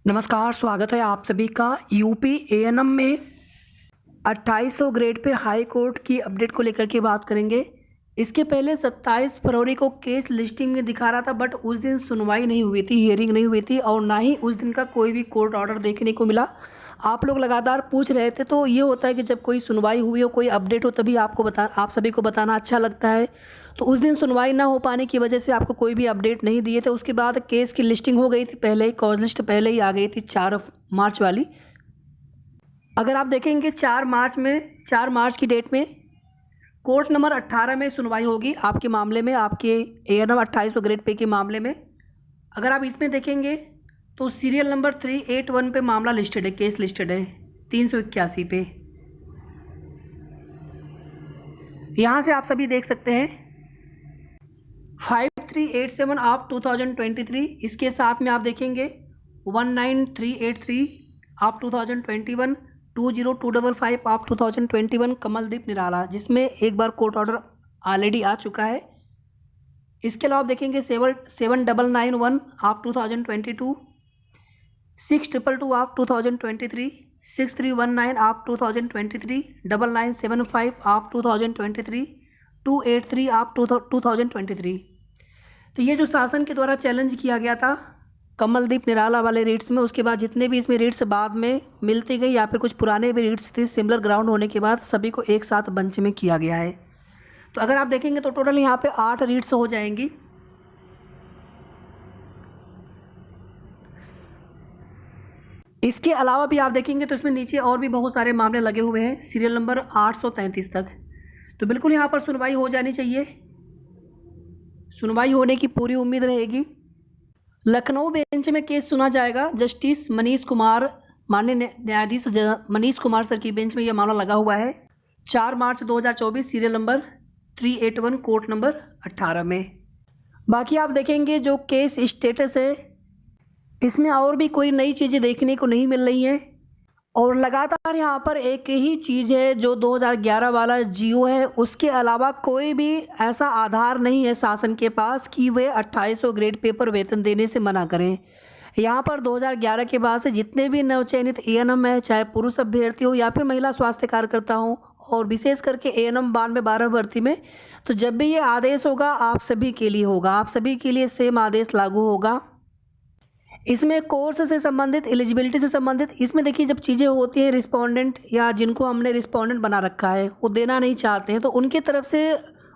नमस्कार, स्वागत है आप सभी का यूपी एएनएम में 2800 ग्रेड पे हाई कोर्ट की अपडेट को लेकर के बात करेंगे। इसके पहले 27 फरवरी को केस लिस्टिंग में दिखा रहा था, बट उस दिन सुनवाई नहीं हुई थी, हियरिंग नहीं हुई थी और ना ही उस दिन का कोई भी कोर्ट ऑर्डर देखने को मिला। आप लोग लगातार पूछ रहे थे, तो ये होता है कि जब कोई सुनवाई हुई हो, कोई अपडेट हो, तभी आप सभी को बताना अच्छा लगता है। तो उस दिन सुनवाई ना हो पाने की वजह से आपको कोई भी अपडेट नहीं दिए थे। उसके बाद केस की लिस्टिंग हो गई थी, पहले ही कॉज लिस्ट पहले ही आ गई थी 4 मार्च वाली। अगर आप देखेंगे 4 मार्च की डेट में कोर्ट नंबर 18 में सुनवाई होगी आपके मामले में, आपके एएनएम 2800 ग्रेड पे के मामले में। अगर आप इसमें देखेंगे तो सीरियल नंबर 381 पे मामला लिस्टेड है, केस लिस्टेड है 381 पे। यहाँ से आप सभी देख सकते हैं 5387 ऑफ 2023। इसके साथ में आप देखेंगे 19383 ऑफ 2021, 20255 ऑफ 2021 कमलदीप निराला, जिसमें एक बार कोर्ट ऑर्डर ऑलरेडी आ चुका है। इसके अलावा आप देखेंगे 7991 of 2022, 6222 of 2023, 6319 of 2023, 9975 of 2023, 283 of 2023। तो ये जो शासन के द्वारा चैलेंज किया गया था कमलदीप निराला वाले रीट्स में, उसके बाद जितने भी इसमें रीट्स बाद में मिलती गई या फिर कुछ पुराने भी रीट्स थे, सिमिलर ग्राउंड होने के बाद सभी को एक साथ बंच में किया गया है। तो अगर आप देखेंगे तो टोटल यहाँ पे 8 रीट्स हो जाएंगी। इसके अलावा भी आप देखेंगे तो इसमें नीचे और भी बहुत सारे मामले लगे हुए हैं, सीरियल नंबर 833 तक। तो बिल्कुल यहाँ पर सुनवाई हो जानी चाहिए, सुनवाई होने की पूरी उम्मीद रहेगी। लखनऊ बेंच में केस सुना जाएगा। जस्टिस मनीष कुमार, माननीय न्यायाधीश मनीष कुमार सर की बेंच में यह मामला लगा हुआ है 4 मार्च 2024, सीरियल नंबर 381, कोर्ट नंबर 18 में। बाकी आप देखेंगे जो केस स्टेटस है, इसमें और भी कोई नई चीज़ें देखने को नहीं मिल रही हैं और लगातार यहाँ पर एक ही चीज़ है, जो 2011 वाला जीओ है, उसके अलावा कोई भी ऐसा आधार नहीं है शासन के पास कि वे 2800 ग्रेड पे पर वेतन देने से मना करें। यहाँ पर 2011 के बाद से जितने भी नवचयनित एएनएम है, चाहे पुरुष अभ्यर्थी हो या फिर महिला स्वास्थ्य कार्यकर्ता हो, और विशेष करके एएनएम 92-12 भर्ती में, तो जब भी ये आदेश होगा आप सभी के लिए होगा, आप सभी के लिए सेम आदेश लागू होगा। इसमें कोर्स से संबंधित, एलिजिबिलिटी से संबंधित, इसमें देखिए जब चीज़ें होती हैं, रिस्पोंडेंट या जिनको हमने रिस्पोंडेंट बना रखा है वो देना नहीं चाहते हैं, तो उनकी तरफ से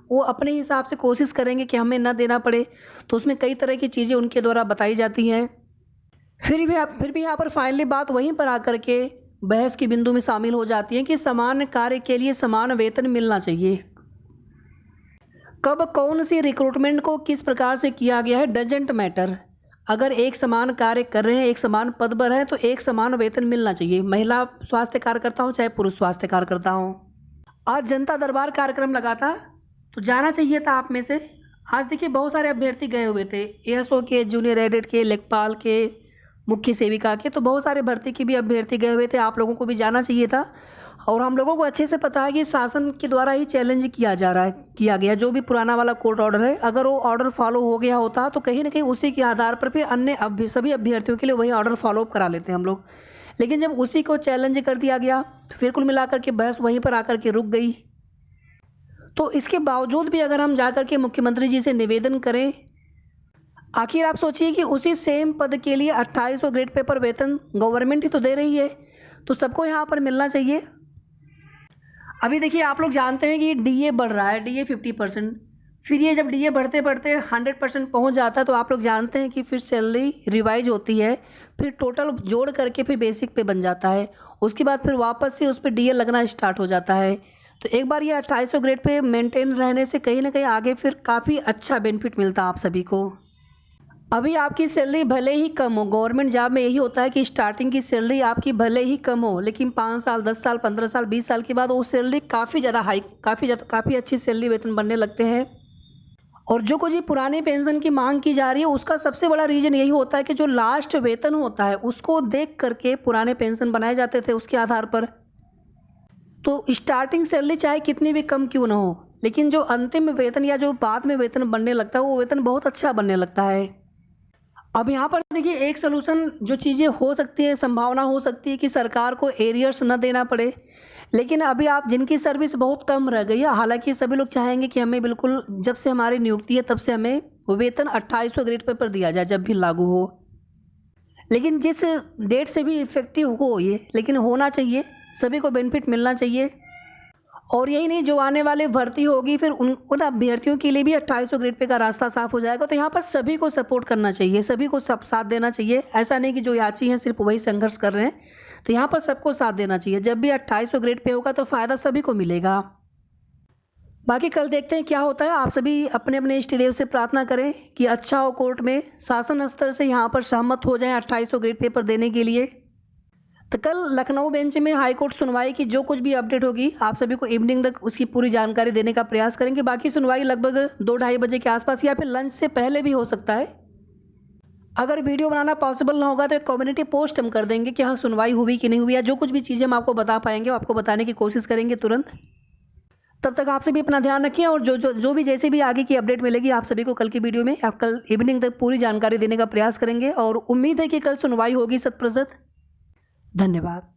वो अपने हिसाब से कोशिश करेंगे कि हमें ना देना पड़े। तो उसमें कई तरह की चीज़ें उनके द्वारा बताई जाती हैं। फिर भी यहाँ पर फाइनली बात वहीं पर आकर के बहस के बिंदु में शामिल हो जाती है कि समान कार्य के लिए समान वेतन मिलना चाहिए। कब कौन सी रिक्रूटमेंट को किस प्रकार से किया गया है डजेंट मैटर। अगर एक समान कार्य कर रहे हैं, एक समान पद पर है, तो एक समान वेतन मिलना चाहिए, महिला स्वास्थ्य कार्यकर्ता हो चाहे पुरुष स्वास्थ्य कार्यकर्ता हो। आज जनता दरबार कार्यक्रम लगा था, तो जाना चाहिए था आप में से। आज देखिए बहुत सारे अभ्यर्थी गए हुए थे, एएसओ के, जूनियर एडेड के, लेखपाल के, मुख्य सेविका के, तो बहुत सारे भर्ती के भी अभ्यर्थी गए हुए थे। आप लोगों को भी जाना चाहिए था। और हम लोगों को अच्छे से पता है कि शासन के द्वारा ही चैलेंज किया गया जो भी पुराना वाला कोर्ट ऑर्डर है, अगर वो ऑर्डर फॉलो हो गया होता तो कहीं ना कहीं उसी के आधार पर फिर अन्य सभी अभ्यर्थियों के लिए वही ऑर्डर फॉलोअप करा लेते हैं हम लोग। लेकिन जब उसी को चैलेंज कर दिया गया तो फिर कुल मिलाकर के बहस वहीं पर आकर के रुक गई। तो इसके बावजूद भी अगर हम जाकर के मुख्यमंत्री जी से निवेदन करें, आखिर आप सोचिए कि उसी सेम पद के लिए 2800 ग्रेड पे पर वेतन गवर्नमेंट ही तो दे रही है, तो सबको यहाँ पर मिलना चाहिए। अभी देखिए आप लोग जानते हैं कि डीए बढ़ रहा है, डीए 50%। फिर ये जब डीए बढ़ते बढ़ते 100% पहुंच जाता है, तो आप लोग जानते हैं कि फिर सैलरी रिवाइज होती है, फिर टोटल जोड़ करके फिर बेसिक पे बन जाता है, उसके बाद फिर वापस से उस पर डीए लगना स्टार्ट हो जाता है। तो एक बार ये 2800 ग्रेड पे मेंटेन रहने से कहीं ना कहीं आगे फिर काफ़ी अच्छा बेनिफिट मिलता है आप सभी को। अभी आपकी सैलरी भले ही कम हो, गवर्नमेंट जॉब में यही होता है कि स्टार्टिंग की सैलरी आपकी भले ही कम हो, लेकिन 5 साल, 10 साल, 15 साल, 20 साल के बाद वो सैलरी काफ़ी ज़्यादा काफ़ी अच्छी सैलरी वेतन बनने लगते हैं। और जो कुछ ये पुरानी पेंशन की मांग की जा रही है, उसका सबसे बड़ा रीज़न यही होता है कि जो लास्ट वेतन होता है उसको देख करके पुराने पेंशन बनाए जाते थे उसके आधार पर। तो स्टार्टिंग सैलरी चाहे कितनी भी कम क्यों ना हो, लेकिन जो अंतिम वेतन या जो बाद में वेतन बनने लगता है वो वेतन बहुत अच्छा बनने लगता है। अब यहाँ पर देखिए एक सलूशन जो चीज़ें हो सकती है, संभावना हो सकती है कि सरकार को एरियर्स न देना पड़े, लेकिन अभी आप जिनकी सर्विस बहुत कम रह गई है, हालांकि सभी लोग चाहेंगे कि हमें बिल्कुल जब से हमारी नियुक्ति है तब से हमें वेतन 2800 ग्रेड पे पर दिया जाए जब भी लागू हो, लेकिन जिस डेट से भी इफेक्टिव हो ये, लेकिन होना चाहिए, सभी को बेनिफिट मिलना चाहिए। और यही नहीं, जो आने वाले भर्ती होगी फिर उन अभ्यर्थियों के लिए भी 2800 ग्रेड पे का रास्ता साफ हो जाएगा। तो यहाँ पर सभी को सपोर्ट करना चाहिए, सभी को सब साथ देना चाहिए। ऐसा नहीं कि जो याची हैं सिर्फ वही संघर्ष कर रहे हैं, तो यहाँ पर सबको साथ देना चाहिए। जब भी 2800 ग्रेड पे होगा तो फ़ायदा सभी को मिलेगा। बाकी कल देखते हैं क्या होता है। आप सभी अपने अपने इष्ट देव से प्रार्थना करें कि अच्छा हो, कोर्ट में शासन स्तर से यहाँ पर सहमत हो जाएं 2800 ग्रेड पेपर देने के लिए। तो कल लखनऊ बेंच में हाईकोर्ट सुनवाई की जो कुछ भी अपडेट होगी आप सभी को इवनिंग तक उसकी पूरी जानकारी देने का प्रयास करेंगे। बाकी सुनवाई लगभग 2-2:30 बजे के आसपास या फिर लंच से पहले भी हो सकता है। अगर वीडियो बनाना पॉसिबल ना होगा तो एक कम्युनिटी पोस्ट हम कर देंगे कि हाँ सुनवाई हुई कि नहीं हुई, या जो कुछ भी चीज़ें हम आपको बता पाएंगे वो आपको बताने की कोशिश करेंगे तुरंत। तब तक आप सभी अपना ध्यान रखिए, और जो भी जैसे भी आगे की अपडेट मिलेगी आप सभी को कल की वीडियो में आप कल इवनिंग तक पूरी जानकारी देने का प्रयास करेंगे। और उम्मीद है कि कल सुनवाई होगी 100%। धन्यवाद।